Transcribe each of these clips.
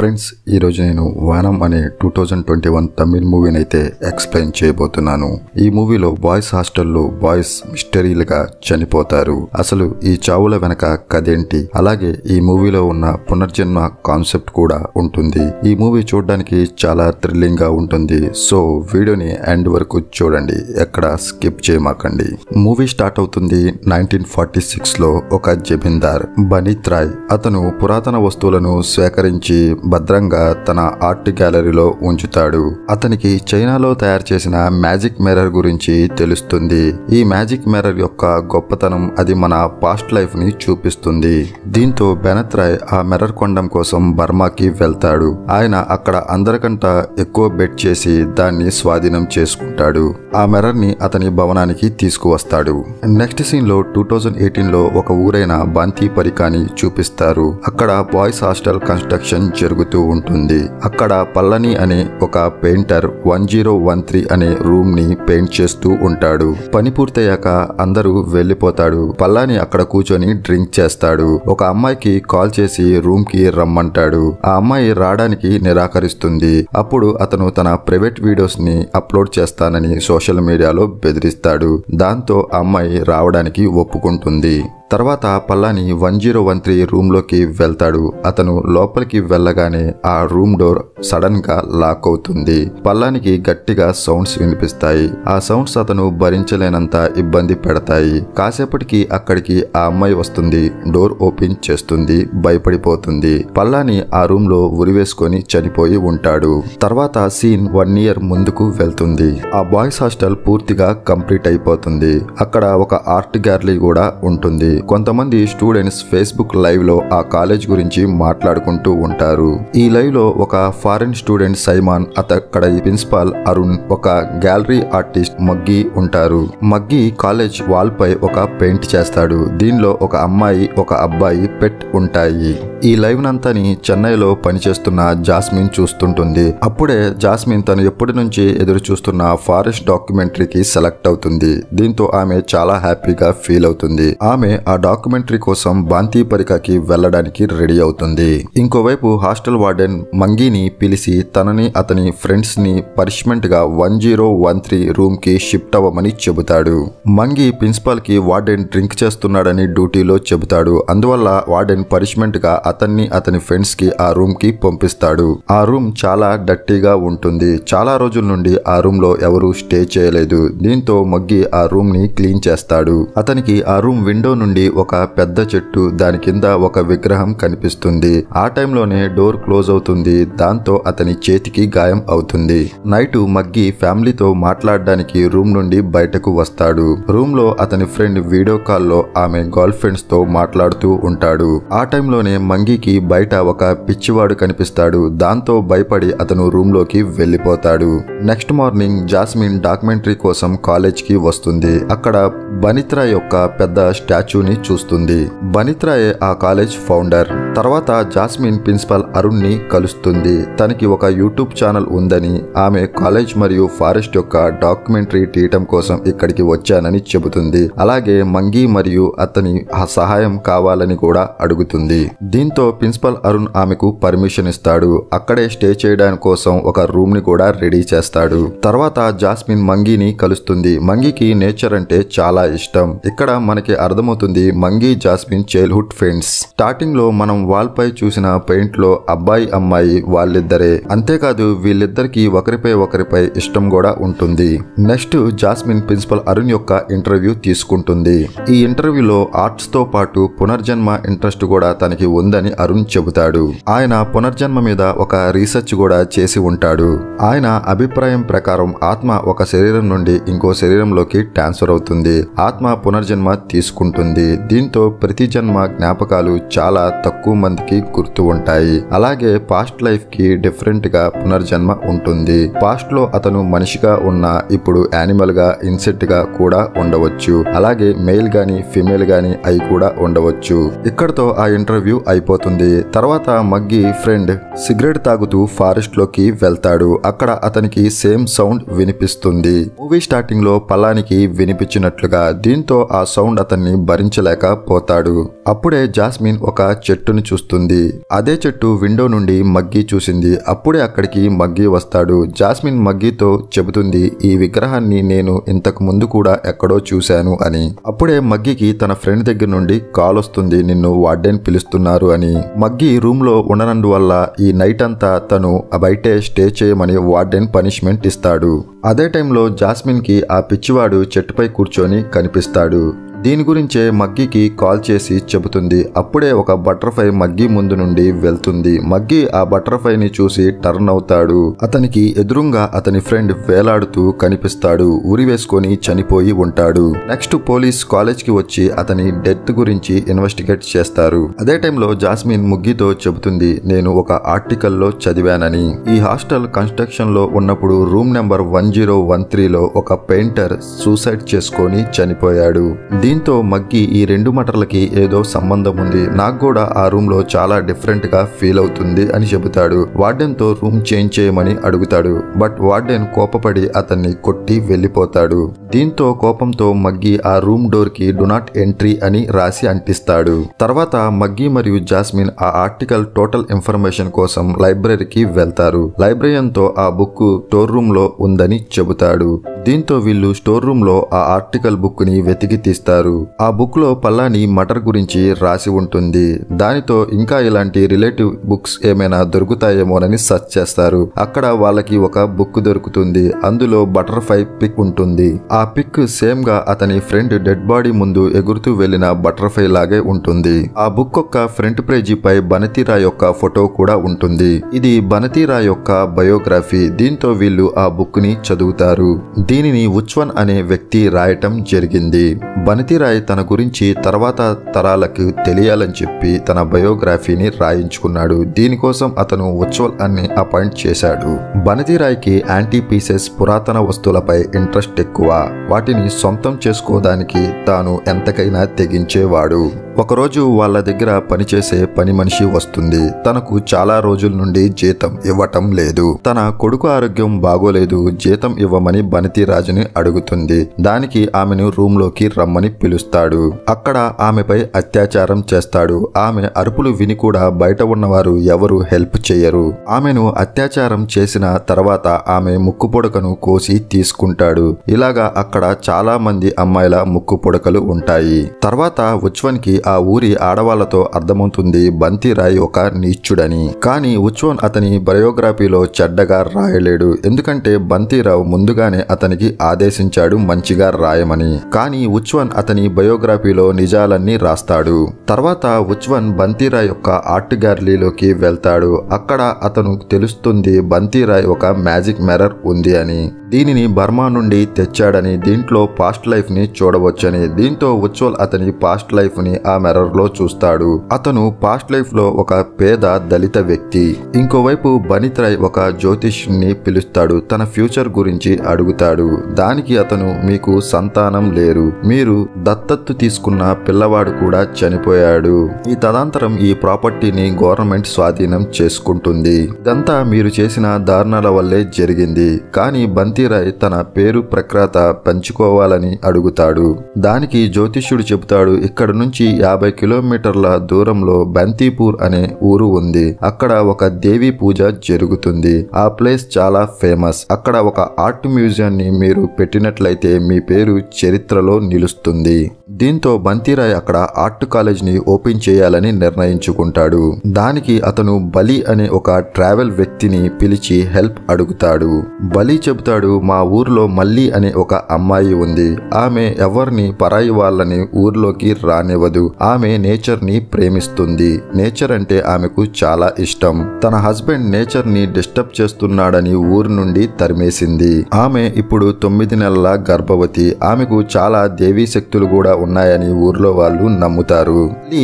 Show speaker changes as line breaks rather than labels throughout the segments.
Friends, ఈరోజు నేను వానం అనే 2021 తమిళ్ మూవీని అయితే ఎక్స్ప్లెయిన్ చేయబోతున్నాను. ఈ మూవీలో బాయ్స్ హాస్టల్లో బాయ్స్ మిస్టరీలుగా చనిపోతారు. అసలు ఈ చావుల వెనక కథేంటి, అలాగే ఈ మూవీలో ఉన్న పునర్జన్మ కాన్సెప్ట్ కూడా ఉంటుంది. ఈ మూవీ చూడడానికి చాలా థ్రిల్లింగ్ గా ఉంటుంది. సో వీడియోని ఎండ్ వరకు చూడండి, ఎక్కడ స్కిప్ చేయమాకండి. మూవీ స్టార్ట్ అవుతుంది 1946 లో. ఒక జమీందార్ బనీత్ రాయ్, అతను పురాతన వస్తువులను సేకరించి భద్రంగా తన ఆర్ట్ గ్యాలరీలో ఉంచుతాడు. అతనికి చైనాలో తయారు చేసిన మ్యాజిక్ మిర్రర్ గురించి తెలుస్తుంది. ఈ మ్యాజిక్ మిర్రర్ యొక్క గొప్పతనం అది మన పాస్ట్ లైఫ్ ని చూపిస్తుంది. దీంతో బెనత్ రాయ్ ఆ మిర్రర్ కొనడం కోసం బర్మాకి వెళ్తాడు. ఆయన అక్కడ అందరికంటే ఎక్కువ బెట్ చేసి దాన్ని స్వాధీనం చేసుకుంటాడు. ఆ మిర్రర్ ని అతని భవనానికి తీసుకువస్తాడు. నెక్స్ట్ సీన్ లో 2018 లో ఒక ఊరైన బాంతీపరికాని చూపిస్తారు. అక్కడ బాయ్స్ హాస్టల్ కన్స్ట్రక్షన్ జరుగుతూ ఉంటుంది. అక్కడ పల్లని అనే ఒక పెయింటర్ 1013 అనే రూమ్ ని పెయింట్ చేస్తూ ఉంటాడు. పని పూర్తయ్యాక అందరూ వెళ్లిపోతాడు. పల్లాని అక్కడ కూర్చొని డ్రింక్ చేస్తాడు. ఒక అమ్మాయికి కాల్ చేసి రూమ్ కి రమ్మంటాడు. ఆ అమ్మాయి రావడానికి నిరాకరిస్తుంది. అప్పుడు అతను తన ప్రైవేట్ వీడియోస్ ని అప్లోడ్ చేస్తానని సోషల్ మీడియాలో బెదిరిస్తాడు. దాంతో ఆ అమ్మాయి రావడానికి ఒప్పుకుంటుంది. తర్వాత పల్లాని 1013 రూమ్ లోకి వెళ్తాడు. అతను లోపలికి వెళ్ళగానే ఆ రూమ్ డోర్ సడన్ గా లాక్ అవుతుంది. పల్లానికి గట్టిగా సౌండ్స్ వినిపిస్తాయి. ఆ సౌండ్స్ అతను భరించలేనంత ఇబ్బంది పెడతాయి. కాసేపటికి అక్కడికి ఆ అమ్మాయి వస్తుంది. డోర్ ఓపెన్ చేస్తుంది. భయపడిపోతుంది. పల్లాని ఆ రూమ్ లో ఉరివేసుకొని చనిపోయి ఉంటాడు. తర్వాత సీన్ 1 year ముందుకు వెళ్తుంది. ఆ బాయ్స్ హాస్టల్ పూర్తిగా కంప్లీట్ అయిపోతుంది. అక్కడ ఒక ఆర్ట్ గ్యాలరీ కూడా ఉంటుంది. కొంతమంది స్టూడెంట్స్ ఫేస్బుక్ లైవ్ లో ఆ కాలేజ్ గురించి మాట్లాడుకుంటూ ఉంటారు. ఈ లైవ్ లో ఒక ఫారెన్ స్టూడెంట్ సైమాన్, అక్కడ ప్రిన్సిపాల్ అరుణ్, ఒక గ్యాలరీ ఆర్టిస్ట్ మగ్గి ఉంటారు. మగ్గి కాలేజ్ వాల్ పై ఒక పెయింట్ చేస్తాడు. దీనిలో ఒక అమ్మాయి, ఒక అబ్బాయి పెట్ ఉంటాయి. ఈ లైవ్ నంతని చెన్నైలో పనిచేస్తున్న జాస్మిన్ చూస్తుంటుంది. అప్పుడే జాస్మిన్ తను ఎప్పటి నుంచి ఎదురు చూస్తున్న ఫారెస్ట్ డాక్యుమెంటరీకి సెలెక్ట్ అవుతుంది. దీంతో ఆమె చాలా హ్యాపీగా ఫీల్ అవుతుంది. ఆమె ఆ డాక్యుమెంటరీ కోసం బాంతీపరికాకి వెళ్లడానికి రెడీ అవుతుంది. ఇంకోవైపు హాస్టల్ వార్డెన్ మంగీని పిలిచి తనని అతని ఫ్రెండ్స్ ని పనిష్మెంట్ గా 1013 రూమ్ కి షిఫ్ట్ అవ్వమని చెబుతాడు. మంగీ ప్రిన్సిపాల్ కి వార్డెన్ డ్రింక్ చేస్తున్నాడని డ్యూటీలో చెబుతాడు. అందువల్ల వార్డెన్ పనిష్మెంట్ గా అతన్ని అతని ఫ్రెండ్స్ కి ఆ రూమ్ కి పంపిస్తాడు. ఆ రూమ్ చాలా డర్టీగా ఉంటుంది. చాలా రోజుల నుండి ఆ రూమ్ లో ఎవరూ స్టే చేయలేదు. దీంతో మగ్గి ఆ రూమ్ ని క్లీన్ చేస్తాడు. అతనికి ఆ రూమ్ విండో నుండి ఒక పెద్ద చెట్టు, దాని కింద ఒక విగ్రహం కనిపిస్తుంది. ఆ టైంలోనే డోర్ క్లోజ్ అవుతుంది. దాంతో అతని చేతికి గాయం అవుతుంది. నైట్ మగ్గి ఫ్యామిలీతో మాట్లాడడానికి రూమ్ నుండి బయటకు వస్తాడు. రూమ్ లో అతని ఫ్రెండ్ వీడియో కాల్లో ఆమె గర్ల్ ఫ్రెండ్స్ తో మాట్లాడుతూ ఉంటాడు. ఆ టైంలోనే మంగీకి బయట ఒక పిచ్చివాడు కనిపిస్తాడు. దాంతో భయపడి అతను రూమ్ లోకి వెళ్లిపోతాడు. నెక్స్ట్ మార్నింగ్ జాస్మిన్ డాక్యుమెంటరీ కోసం కాలేజ్ కి వస్తుంది. అక్కడ బనీత్ రాయ్ యొక్క పెద్ద స్టాచ్యూని చూస్తుంది. బనీత్ రాయ్ ఆ కాలేజ్ ఫౌండర్. తర్వాత జాస్మిన్ ప్రిన్సిపల్ అరుణ్ ని కలుస్తుంది. తనకి ఒక యూట్యూబ్ ఛానల్ ఉందని, ఆమె కాలేజ్ మరియు ఫారెస్ట్ యొక్క డాక్యుమెంటరీ తీయటం కోసం ఇక్కడికి వచ్చానని చెబుతుంది. అలాగే మంగీ మరియు అతని సహాయం కావాలని కూడా అడుగుతుంది. దీంతో ప్రిన్సిపల్ అరుణ్ ఆమెకు పర్మిషన్ ఇస్తాడు. అక్కడే స్టే చేయడానికి కోసం ఒక రూమ్ ని కూడా రెడీ చేస్తాడు. తర్వాత జాస్మిన్ మంగీని కలుస్తుంది. మంగీకి నేచర్ అంటే చాలా ఇష్టం. ఇక్కడ మనకి అర్థమవుతుంది Mangi jasmine childhood friends. Starting లో మనం వాల్ పై చూసిన పెయింట్ లో అబ్బాయి అమ్మాయి వాళ్ళిద్దరే. అంతేకాదు వీళ్ళిద్దరికి ఒకరిపై ఇష్టం కూడా ఉంటుంది. నెక్స్ట్ జాస్మిన్ ప్రిన్సిపల్ అరుణ్ యొక్క ఇంటర్వ్యూ తీసుకుంటుంది. ఈ ఇంటర్వ్యూలో ఆర్ట్స్ తో పాటు పునర్జన్మ ఇంట్రెస్ట్ కూడా తనకి ఉందని అరుణ్ చెబుతాడు. ఆయన పునర్జన్మ మీద ఒక రీసెర్చ్ కూడా చేసి ఉంటాడు. ఆయన అభిప్రాయం ప్రకారం ఆత్మ ఒక శరీరం నుండి ఇంకో శరీరంలోకి ట్రాన్స్ఫర్ అవుతుంది. ఆత్మ పునర్జన్మ తీసుకుంటుంది. దీంతో ప్రతి జన్మ జ్ఞాపకాలు చాలా తక్కువ మందికి గుర్తు ఉంటాయి. అలాగే పాస్ట్ లైఫ్ కి డిఫరెంట్ గా పునర్జన్మ ఉంటుంది. పాస్ట్ లో అతను మనిషిగా ఉన్న ఇప్పుడు యానిమల్ గా, ఇన్సెక్ట్ గా కూడా ఉండవచ్చు. అలాగే మెయిల్ గాని ఫిమేల్ గాని అయి కూడా ఉండవచ్చు. ఇక్కడతో ఆ ఇంటర్వ్యూ అయిపోతుంది. తర్వాత మగ్గి ఫ్రెండ్ సిగరెట్ తాగుతూ ఫారెస్ట్ లోకి వెళ్తాడు. అక్కడ అతనికి సేమ్ సౌండ్ వినిపిస్తుంది. మూవీ స్టార్టింగ్ లో పల్లానికి వినిపించినట్లుగా. దీంతో ఆ సౌండ్ అతన్ని భరించ భరించలేకపోతాడు. అప్పుడే జాస్మిన్ ఒక చెట్టును చూస్తుంది. అదే చెట్టు విండో నుండి మగ్గి చూసింది. అప్పుడే అక్కడికి మగ్గి వస్తాడు. జాస్మిన్ మగ్గితో చెబుతుంది, ఈ విగ్రహాన్ని నేను ఇంతకు ముందు కూడా ఎక్కడో చూశాను అని. అప్పుడే మగ్గికి తన ఫ్రెండ్ దగ్గర నుండి కాల్ వస్తుంది, నిన్ను వార్డెన్ పిలుస్తున్నారు అని. మగ్గి రూమ్ లో ఉండనందువల్ల ఈ నైట్ అంతా తను బయటే స్టే చేయమని వార్డెన్ పనిష్మెంట్ ఇస్తాడు. అదే టైంలో జాస్మిన్ కి ఆ పిచ్చివాడు చెట్టుపై కూర్చొని కనిపిస్తాడు. దీని గురించే మగ్గికి కాల్ చేసి చెబుతుంది. అప్పుడే ఒక బటర్ఫ్లై మగ్గి ముందు నుండి వెళ్తుంది. మగ్గి ఆ బటర్ఫ్లైని చూసి టర్న్ అవుతాడు. అతనికి ఎదురుంగా అతని ఫ్రెండ్ వేలాడుతూ కనిపిస్తాడు. ఉరి వేసుకొని చనిపోయి ఉంటాడు. నెక్స్ట్ పోలీస్ కాలేజ్ కి వచ్చి అతని డెత్ గురించి ఇన్వెస్టిగేట్ చేస్తారు. అదే టైంలో జాస్మిన్ ముగ్గితో చెబుతుంది, నేను ఒక ఆర్టికల్లో చదివానని. ఈ హాస్టల్ కన్స్ట్రక్షన్ లో ఉన్నప్పుడు రూమ్ నెంబర్ 1013లో ఒక పెయింటర్ సూసైడ్ చేసుకొని చనిపోయాడు. దీంతో మగ్గి ఈ రెండు మటర్లకి ఏదో సంబంధం ఉంది, నాకు కూడా ఆ రూమ్ లో చాలా డిఫరెంట్ గా ఫీల్ అవుతుంది అని చెబుతాడు. వార్డెన్ తో రూమ్ చేంజ్ చేయమని అడుగుతాడు. బట్ వార్డెన్ కోపపడి అతన్ని కొట్టి వెళ్లిపోతాడు. దీంతో కోపంతో మగ్గి ఆ రూమ్ డోర్ కి డు నాట్ ఎంట్రీ అని రాసి అంటిస్తాడు. తర్వాత మగ్గి మరియు జాస్మిన్ ఆ ఆర్టికల్ టోటల్ ఇన్ఫర్మేషన్ కోసం లైబ్రరీకి వెళ్తారు. లైబ్రరియన్ తో ఆ బుక్ స్టోర్ రూమ్ లో ఉందని చెబుతాడు. దీంతో వీళ్ళు స్టోర్ రూమ్ లో ఆ ఆర్టికల్ బుక్ ని వెతికి తీస్తారు. ఆ బుక్ లో పల్లాని మటర్ గురించి రాసి ఉంటుంది. దానితో ఇంకా ఇలాంటి రిలేటివ్ బుక్స్ ఏమైనా దొరుకుతాయేమోనని సెర్చ్ చేస్తారు. అక్కడ వాళ్ళకి ఒక బుక్ దొరుకుతుంది. అందులో బటర్ఫ్లై పిక్ ఉంటుంది. ఆ పిక్ సేమ్ గా అతని ఫ్రెండ్ డెడ్ బాడీ ముందు ఎగురుతూ వెళ్లిన బటర్ఫ్లై లాగే ఉంటుంది. ఆ బుక్ యొక్క ఫ్రంట్ పేజీపై బనతీరాయ్ యొక్క ఫోటో కూడా ఉంటుంది. ఇది బనతీరాయ్ యొక్క బయోగ్రఫీ. దీంతో వీళ్ళు ఆ బుక్ ని చదువుతారు. దీనిని ఉచ్వన్ అనే వ్యక్తి రాయటం జరిగింది. బనతీరాయ్ తన గురించి తర్వాత తరాలకు తెలియాలని చెప్పి తన బయోగ్రఫీని రాయించుకున్నాడు. దీనికోసం అతను ఉచ్వల్ అని అపాయింట్ చేశాడు. బనతీరాయ్కి యాంటీ పీసెస్ పురాతన వస్తువులపై ఇంట్రెస్ట్ ఎక్కువ. వాటిని సొంతం చేసుకోవడానికి తాను ఎంతకైనా తెగించేవాడు. ఒకరోజు వాళ్ళ దగ్గర పనిచేసే పని మనిషి వస్తుంది. తనకు చాలా రోజుల నుండి జీతం ఇవ్వటం లేదు. తన కొడుకు ఆరోగ్యం బాగోలేదు, జీతం ఇవ్వమని బనతీరాజుని అడుగుతుంది. దానికి ఆమెను రూమ్ లోకి రమ్మని పిలుస్తాడు. అక్కడ ఆమెపై అత్యాచారం చేస్తాడు. ఆమె అరుపులు విని కూడా బయట ఉన్నవారు ఎవరు హెల్ప్ చేయరు. ఆమెను అత్యాచారం చేసిన తర్వాత ఆమె ముక్కు పొడకను కోసి తీసుకుంటాడు. ఇలాగా అక్కడ చాలా మంది అమ్మాయిల ముక్కు పొడకలు ఉంటాయి. తర్వాత ఉచ్వన్ కి ఆ ఊరి ఆడవాళ్లతో అర్థమవుతుంది బనతీరాయ్ ఒక నీచుడని. కానీ ఉచ్వన్ అతని బయోగ్రఫీలో చెడ్డగా రాయలేడు. ఎందుకంటే బనతీరాయ్ ముందుగానే అతనికి ఆదేశించాడు మంచిగా రాయమని. కానీ ఉచ్వన్ అతని బయోగ్రఫీలో నిజాలన్నీ రాస్తాడు. తర్వాత ఉచ్వన్ బనతీరాయ్ యొక్క ఆర్ట్ గ్యాలరీలోకి వెళ్తాడు. అక్కడ అతను తెలుస్తుంది బనతీరాయ్ ఒక మ్యాజిక్ మిర్రర్ ఉంది అని. దీనిని బర్మా నుండి తెచ్చాడని, దీంట్లో పాస్ట్ లైఫ్ ని చూడవచ్చని. దీంతో ఉచ్వల్ అతని పాస్ట్ లైఫ్ ని ఆ మిర్రర్ లో చూస్తాడు. అతను పాస్ట్ లైఫ్ లో ఒక పేద దళిత వ్యక్తి. ఇంకోవైపు బనతీరాయ్ ఒక జ్యోతిష్యుని పిలుస్తాడు. తన ఫ్యూచర్ గురించి అడుగుతాడు. దానికి అతను, మీకు సంతానం లేరు, మీరు దత్తత్తు తీసుకున్న పిల్లవాడు కూడా చనిపోయాడు. ఈ తదనంతరం ఈ ప్రాపర్టీని గవర్నమెంట్ స్వాధీనం చేసుకుంటుంది. ఇదంతా మీరు చేసిన దారుణాల వల్లే జరిగింది. కానీ బనతీరాయ్ తన పేరు ప్రఖ్యాత పంచుకోవాలని అడుగుతాడు. దానికి జ్యోతిష్యుడు చెబుతాడు, ఇక్కడ నుంచి 50 కిలోమీటర్ల దూరంలో బంతిపూర్ అనే ఊరు ఉంది. అక్కడ ఒక దేవి పూజ జరుగుతుంది. ఆ ప్లేస్ చాలా ఫేమస్. అక్కడ ఒక ఆర్ట్ మ్యూజియం ని మీరు పెట్టినట్లయితే మీ పేరు చరిత్రలో నిలుస్తుంది. దీంతో బనతీరాయ్ అక్కడ ఆర్ట్ కాలేజ్ ని ఓపెన్ చేయాలని నిర్ణయించుకుంటాడు. దానికి అతను బలి అనే ఒక ట్రావెల్ వ్యక్తిని పిలిచి హెల్ప్ అడుగుతాడు. బలి చెబుతాడు, మా ఊర్లో మల్లి అనే ఒక అమ్మాయి ఉంది. ఆమె ఎవరిని పరాయి వాళ్ళని ఊర్లోకి రానివ్వదు. ఆమె నేచర్ ని ప్రేమిస్తుంది. నేచర్ అంటే ఆమెకు చాలా ఇష్టం. తన హస్బెండ్ నేచర్ ని డిస్టర్బ్ చేస్తున్నాడని ఊరు నుండి తరిమేసింది. ఆమె ఇప్పుడు 9 నెలల గర్భవతి. ఆమెకు చాలా దేవీ శక్తులు కూడా ఉన్నాయని ఊర్లో వాళ్ళు నమ్ముతారు.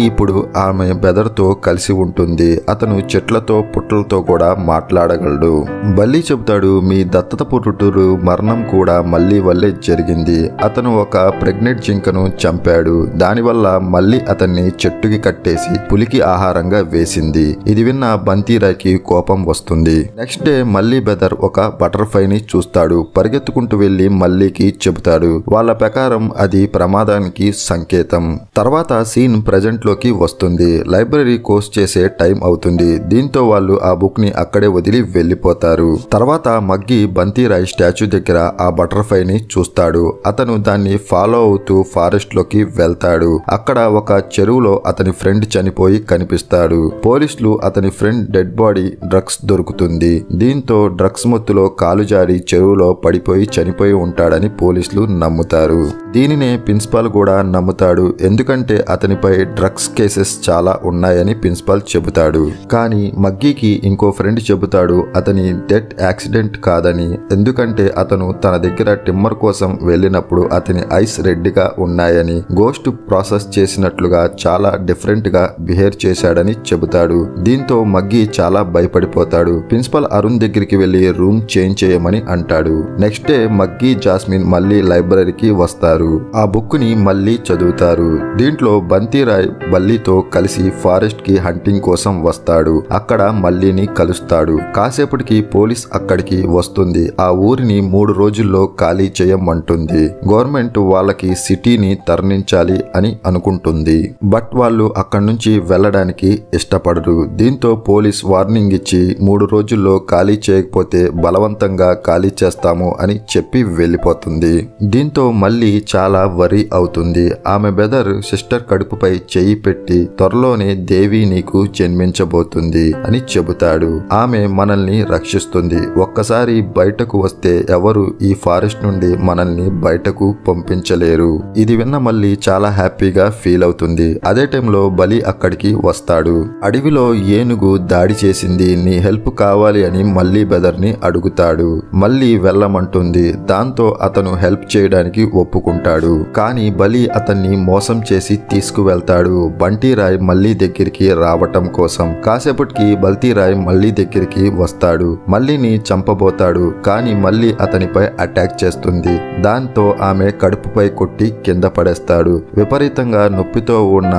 ఇప్పుడు ఆమె బెదర్తో కలిసి ఉంటుంది. అతను చెట్లతో పుట్లతో కూడా మాట్లాడగలడు. బల్లి చెబుతాడు, మీ దత్తత పురుటురు మరణం కూడా మళ్ళీ వల్లే జరిగింది. అతను ఒక ప్రెగ్నెంట్ జింకను చంపాడు. దానివల్ల మళ్ళీ అతన్ని చెట్టుకి కట్టేసి పులికి ఆహారంగా వేసింది. ఇది విన్న బనతీరాయ్కి కోపం వస్తుంది. నెక్స్ట్ డే మళ్ళీ బెదర్ ఒక బటర్ఫ్లైని చూస్తాడు. పరిగెత్తుకుంటూ వెళ్లి మల్లీకి చెబుతాడు. వాళ్ళ ప్రకారం అది ప్రమాదానికి దానికి సంకేతం. తర్వాత సీన్ ప్రెజెంట్ లోకి వస్తుంది. లైబ్రరీ కోర్స్ చేసే టైం అవుతుంది. దీంతో వాళ్ళు ఆ బుక్ ని అక్కడే వదిలి వెళ్లిపోతారు. తర్వాత మగ్గి బంతిరాయ్ స్టాచ్యూ దగ్గర ఆ బటర్ఫ్లై ని చూస్తాడు. అతను దాన్ని ఫాలో అవుతూ ఫారెస్ట్ లోకి వెళ్తాడు. అక్కడ ఒక చెరువులో అతని ఫ్రెండ్ చనిపోయి కనిపిస్తాడు. పోలీసులు అతని ఫ్రెండ్ డెడ్ బాడీ డ్రగ్స్ దొరుకుతుంది. దీంతో డ్రగ్స్ మత్తులో కాలు జారి చెరువులో పడిపోయి చనిపోయి ఉంటాడని పోలీసులు నమ్ముతారు. దీనినే ప్రిన్సిపాల్ కూడా నమ్ముతాడు. ఎందుకంటే అతనిపై డ్రగ్స్ కేసెస్ చాలా ఉన్నాయని ప్రిన్సిపాల్ చెబుతాడు. కానీ మగ్గీకి ఇంకో ఫ్రెండ్ చెబుతాడు అతని డెత్ యాక్సిడెంట్ కాదని. ఎందుకంటే అతను తన దగ్గర టిమ్మర్ కోసం వెళ్ళినప్పుడు అతని ఐస్ రెడ్ గా ఉన్నాయని, గోస్ట్ ప్రాసెస్ చేసినట్లుగా చాలా డిఫరెంట్ గా బిహేవ్ చేశాడని చెబుతాడు. దీంతో మగ్గీ చాలా భయపడిపోతాడు. ప్రిన్సిపల్ అరుణ్ దగ్గరికి వెళ్లి రూమ్ చేంజ్ చేయమని అంటాడు. నెక్స్ట్ డే మగ్గీ జాస్మిన్ మళ్ళీ లైబ్రరీకి వస్తారు. ఆ బుక్ ని మళ్ళీ చదువుతారు. దీంట్లో బంతిరాయ్ బల్లితో కలిసి ఫారెస్ట్ కి హంటింగ్ కోసం వస్తాడు. అక్కడ మల్లీని కలుస్తాడు. కాసేపటికి పోలీస్ అక్కడికి వస్తుంది. ఆ ఊరిని 3 రోజుల్లో ఖాళీ చేయమంటుంది. గవర్నమెంట్ వాళ్ళకి సిటీని తరలించాలి అని అనుకుంటుంది. బట్ వాళ్ళు అక్కడి నుంచి వెళ్ళడానికి ఇష్టపడరు. దీంతో పోలీస్ వార్నింగ్ ఇచ్చి 3 రోజుల్లో ఖాళీ చేయకపోతే బలవంతంగా ఖాళీ చేస్తాము అని చెప్పి వెళ్ళిపోతుంది. దీంతో మళ్ళీ చాలా వరీ అవుతుంది. ఆమె బ్రదర్ సిస్టర్ కడుపుపై చెయ్యి పెట్టి త్వరలోనే దేవి నీకు జన్మించబోతుంది అని చెబుతాడు. ఆమె మనల్ని రక్షిస్తుంది. ఒక్కసారి బయటకు వస్తే ఎవరు ఈ ఫారెస్ట్ నుండి మనల్ని బయటకు పంపించలేరు. ఇది విన్న మళ్ళీ చాలా హ్యాపీగా ఫీల్ అవుతుంది. అదే టైంలో బలి అక్కడికి వస్తాడు. అడవిలో ఏనుగు దాడి చేసింది, నీ హెల్ప్ కావాలి అని మళ్ళీ బ్రదర్ ని అడుగుతాడు. మళ్ళీ వెళ్ళమంటుంది. దాంతో అతను హెల్ప్ చేయడానికి ఒప్పుకుంటాడు. కానీ బలి అతన్ని మోసం చేసి తీసుకువెళ్తాడు. బంటిరాయ్ మళ్ళీ దగ్గరికి రావటం కోసం. కాసేపటికి బల్తీరాయ్ మళ్ళీ దగ్గరికి వస్తాడు. మళ్ళీని చంపబోతాడు. కానీ మళ్ళీ అతనిపై అటాక్ చేస్తుంది. దాంతో ఆమె కడుపుపై కొట్టి కింద పడేస్తాడు. విపరీతంగా నొప్పితో ఉన్న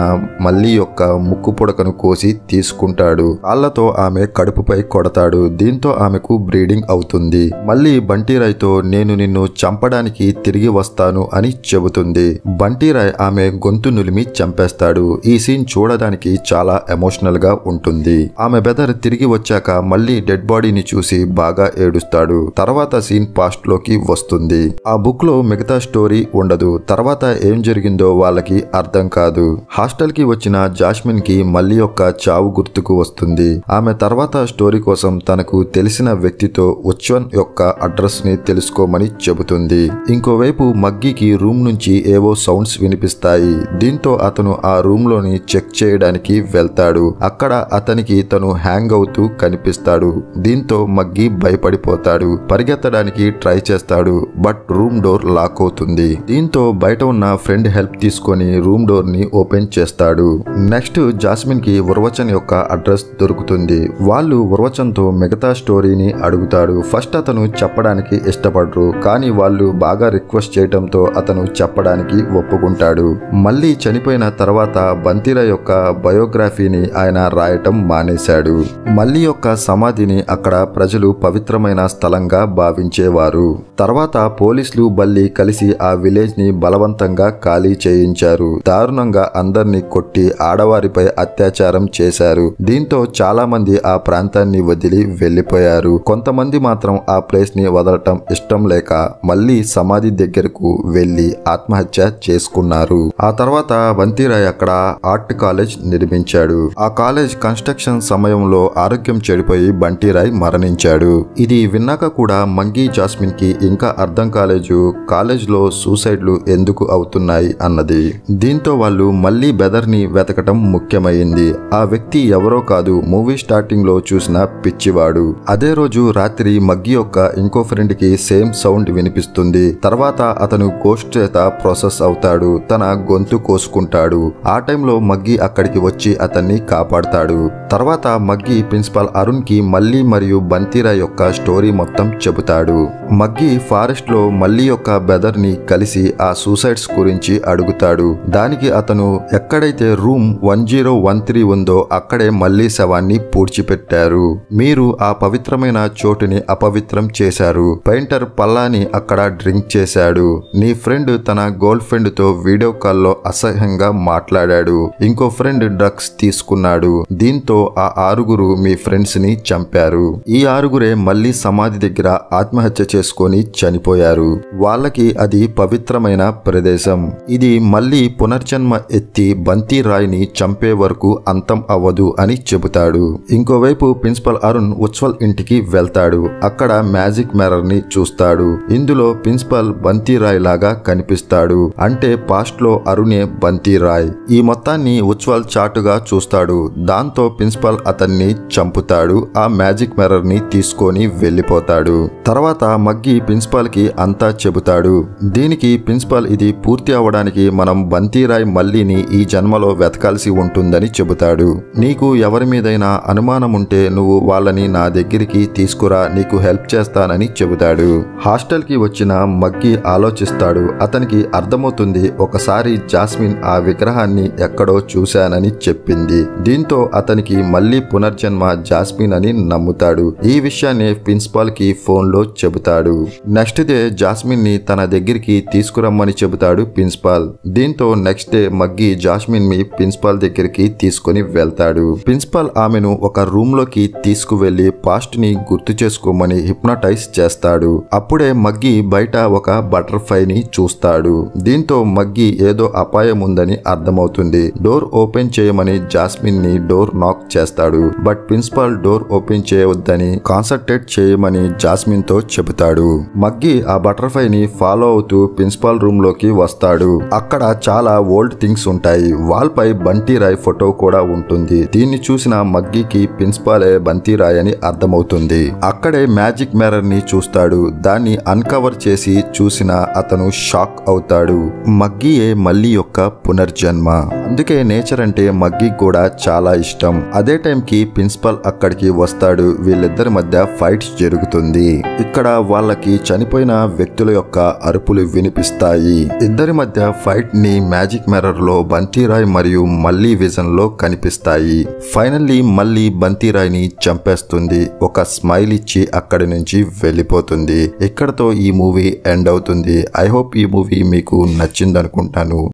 మళ్ళీ యొక్క ముక్కు పుడకను కోసి తీసుకుంటాడు. కాళ్లతో ఆమె కడుపుపై కొడతాడు. దీంతో ఆమెకు బ్లీడింగ్ అవుతుంది. మళ్ళీ బంటిరాయ్తో నేను నిన్ను చంపడానికి తిరిగి వస్తాను అని చెబుతుంది. బంటిరాయ్ ఆమె గొంతు నులిమి చంపేస్తాడు. ఈ సీన్ చూడడానికి చాలా ఎమోషనల్ గా ఉంటుంది. ఆమె బ్రదర్ తిరిగి వచ్చాక మళ్ళీ డెడ్ బాడీని చూసి బాగా ఏడుస్తాడు. తర్వాత సీన్ పాస్ట్ లోకి వస్తుంది. ఆ బుక్ లో మిగతా స్టోరీ ఉండదు. తర్వాత ఏం జరిగిందో వాళ్ళకి అర్థం కాదు. హాస్టల్ కి వచ్చిన జాస్మిన్ కి మళ్ళీ యొక్క చావు గుర్తుకు వస్తుంది. ఆమె తర్వాత స్టోరీ కోసం తనకు తెలిసిన వ్యక్తితో ఉచ్వన్ యొక్క అడ్రస్ ని తెలుసుకోమని చెబుతుంది. ఇంకోవైపు మగ్గీకి రూమ్ నుంచి ఏవో సౌండ్స్ వినిపిస్తాయి. దీంతో అతను ఆ రూమ్ లోని చెక్ చేయడానికి వెళ్తాడు. అక్కడ అతనికి తను హ్యాంగ్ అవుతూ కనిపిస్తాడు. దీంతో మగ్గీ భయపడిపోతాడు. పరిగెత్తడానికి ట్రై చేస్తాడు. బట్ రూమ్ డోర్ లాక్ అవుతుంది. దీంతో బయట ఉన్న ఫ్రెండ్ హెల్ప్ తీసుకొని రూమ్ డోర్ ని ఓపెన్ చేస్తాడు. నెక్స్ట్ జాస్మిన్ కి ఉర్వచన్ యొక్క అడ్రస్ దొరుకుతుంది. వాళ్ళు ఉర్వచన్ తో మిగతా స్టోరీని అడుగుతాడు. ఫస్ట్ అతను చెప్పడానికి ఇష్టపడరు. కానీ వాళ్ళు బాగా రిక్వెస్ట్ చేయడంతో అతను చెప్పడానికి ఒప్పుకుంటాడు. మళ్ళీ చనిపోయిన తర్వాత బంతిరా యొక్క బయోగ్రఫీని ఆయన రాయటం మానేశాడు. మళ్ళీ యొక్క సమాధిని అక్కడ ప్రజలు పవిత్రమైన స్థలంగా భావించేవారు. తర్వాత పోలీసులు బల్లి కలిసి ఆ విలేజ్ ని బలవంతంగా ఖాళీ చేయించారు. దారుణంగా అందరినీ కొట్టి ఆడవారిపై అత్యాచారం చేశారు. దీంతో చాలా మంది ఆ ప్రాంతాన్ని వదిలి వెళ్లిపోయారు. కొంతమంది మాత్రం ఆ ప్లేస్ ని వదలటం ఇష్టం లేక మళ్ళీ సమాధి దగ్గరకు వెళ్లి ఆత్మహత్య చేసుకున్నారు. ఆ తర్వాత బంతిరాయ్ అక్కడ ఆర్ట్ కాలేజ్ నిర్మించాడు. ఆ కాలేజ్ కన్స్ట్రక్షన్ సమయంలో ఆరోగ్యం చెడిపోయి బంటిరాయ్ మరణించాడు. ఇది విన్నాక కూడా మంగీ జాస్మిన్ కి ఇంకా అర్థం కాలేదు కాలేజ్ లో సూసైడ్లు ఎందుకు అవుతున్నాయి అన్నది. దీంతో వాళ్ళు మళ్ళీ బెదర్ ని వెతకటం ముఖ్యమైంది. ఆ వ్యక్తి ఎవరో కాదు, మూవీ స్టార్టింగ్ లో చూసిన పిచ్చివాడు. అదే రోజు రాత్రి మగ్గీ యొక్క ఇంకో ఫ్రెండ్ కి సేమ్ సౌండ్ వినిపిస్తుంది. తర్వాత అతను గోస్ట్ చేత ప్రాసెస్ అవుతాడు. తన గొంతు కోసుకుంటాడు. ఆ టైంలో మగ్గీ అక్కడికి వచ్చి అతన్ని కాపాడతాడు. తర్వాత మగ్గీ ప్రిన్సిపల్ అరుణ్ కి మళ్ళీ మరియు బంతిరా యొక్క స్టోరీ మొత్తం చెబుతాడు. మగ్గీ ఫారెస్ట్ లో మళ్ళీ యొక్క బ్రదర్ ని కలిసి ఆ సూసైడ్స్ గురించి అడుగుతాడు. దానికి అతను ఎక్కడైతే రూమ్ 1013 ఉందో అక్కడే మళ్ళీ శవాన్ని పూడ్చిపెట్టారు. మీరు ఆ పవిత్రమైన చోటుని అపవిత్రం చేశారు. పెయింటర్ పల్లాని అక్కడ డ్రింక్ చేశాడు. నీ ఫ్రెండ్ తన గర్ల్ ఫ్రెండ్ ఫ్రెండ్ తో వీడియో కాల్లో అసహ్యంగా మాట్లాడాడు. ఇంకో ఫ్రెండ్ డ్రగ్స్ తీసుకున్నాడు. దీంతో ఆ 6 మీ ఫ్రెండ్స్ ని చంపారు. ఈ 6 మళ్ళీ సమాధి దగ్గర ఆత్మహత్య చేసుకొని చనిపోయారు. వాళ్ళకి అది పవిత్రమైన ప్రదేశం. ఇది మళ్ళీ పునర్జన్మ ఎత్తి బంతి రాయ్ని చంపే వరకు అంతం అవ్వదు అని చెబుతాడు. ఇంకోవైపు ప్రిన్సిపల్ అరుణ్ ఉజ్వల్ ఇంటికి వెళ్తాడు. అక్కడ మ్యాజిక్ మిర్రర్ ని చూస్తాడు. ఇందులో ప్రిన్సిపల్ బంతి రాయ్ లాగా కనిపిస్తాడు. అంటే పాస్ట్ లో అరుణే బంతి రాయ్. ఈ మొత్తాన్ని ఉజ్వల్ చాటుగా చూస్తాడు. దాంతో ప్రిన్సిపల్ అతన్ని చంపుతాడు. ఆ మ్యాజిక్ మిర్రర్ ని తీసుకొని వెళ్ళిపోతాడు. తర్వాత మగ్గి ప్రిన్సిపల్ కి అంతా చెబుతాడు. దీనికి ప్రిన్సిపల్ ఇది పూర్తి అవడానికి మనం బంతిరాయ్ మల్లీని ఈ జన్మలో వెతకాల్సి ఉంటుందని చెబుతాడు. నీకు ఎవరి మీదైనా అనుమానం ఉంటే నువ్వు వాళ్ళని నా దగ్గరికి తీసుకురా, నీకు హెల్ప్ చేస్తానని చెబుతాడు. హాస్టల్ కి వచ్చిన మగ్గి ఆలోచిస్తాడు. అతనికి అర్థమవుతుంది ఒకసారి జాస్మిన్ ఆ విగ్రహాన్ని ఎక్కడో చూశానని చెప్పింది. దీంతో అతనికి మళ్ళీ పునర్జన్మ జాస్మిన్ అని నమ్ముతాడు. ఈ విషయాన్ని ప్రిన్సిపాల్ కి ఫోన్ లో చెబుతాడు. నెక్స్ట్ డే జాస్మిన్ ని తన దగ్గరికి తీసుకురమ్మని చెబుతాడు ప్రిన్సిపాల్. దీంతో నెక్స్ట్ డే మగ్గి జాస్మిన్ ని ప్రిన్సిపాల్ దగ్గరికి తీసుకుని వెళ్తాడు. ప్రిన్సిపాల్ ఆమెను ఒక రూమ్ లోకి తీసుకువెళ్లి పాస్ట్ ని గుర్తు చేసుకోమని హిప్నటైజ్ చేస్తాడు. అప్పుడే మగ్గి బయట ఒక బటర్ఫ్లై ని చూస్తాడు. దీంతో మగ్గి ఏదో అపాయం ఉందని అర్థమవుతుంది. డోర్ ఓపెన్ చేయమని జాస్మిన్ ని డోర్ నాక్ చేస్తాడు. బట్ ప్రిన్సిపాల్ డోర్ ఓపెన్ చేయవద్దని కాన్సన్ట్రేట్ చేయమని జాస్మిన్ తో చెబుతాడు. మగ్గి ఆ బటర్ఫ్లై ని ఫాలో అవుతూ ప్రిన్సిపాల్ రూమ్ లోకి వస్తాడు. అక్కడ చాలా ఓల్డ్ థింగ్స్ ఉంటాయి. వాల్ పై బంతిరాయ్ ఫోటో కూడా ఉంటుంది. దీన్ని చూసిన మగ్గికి ప్రిన్సిపాలే బంతిరాయ్ అని అర్థమవుతుంది. అక్కడే మ్యాజిక్ మిర్రర్ ని చూస్తాడు. దాన్ని అన్కవర్ చేసి చూసిన అతను షాక్ అవుతాడు. మగ్గియే మళ్ళీ యొక్క పునర్జన్మ. అందుకే నేచర్ అంటే మగ్గి కూడా చాలా ఇష్టం. అదే టైం కి ప్రిన్సిపల్ అక్కడికి వస్తాడు. వీళ్ళిద్దరి మధ్య ఫైట్స్ జరుగుతుంది. ఇక్కడ వాళ్ళకి చనిపోయిన వ్యక్తుల యొక్క అరుపులు వినిపిస్తాయి. ఇద్దరి మధ్య ఫైట్ ని మ్యాజిక్ మిర్రర్ లో బంతిరాయ్ మరియు మళ్ళీ విజన్ లో కనిపిస్తాయి. ఫైనల్లీ మళ్ళీ బంతిరాయ్ ని చంపేస్తుంది. ఒక స్మైల్ ఇచ్చి అక్కడి నుంచి వెళ్ళిపోతుంది. ఇక్కడతో ఈ మూవీ ఎండ్ అవుతుంది. ఐ హోప్ ఈ మూవీ మీకు నచ్చిందనుకుంటాను.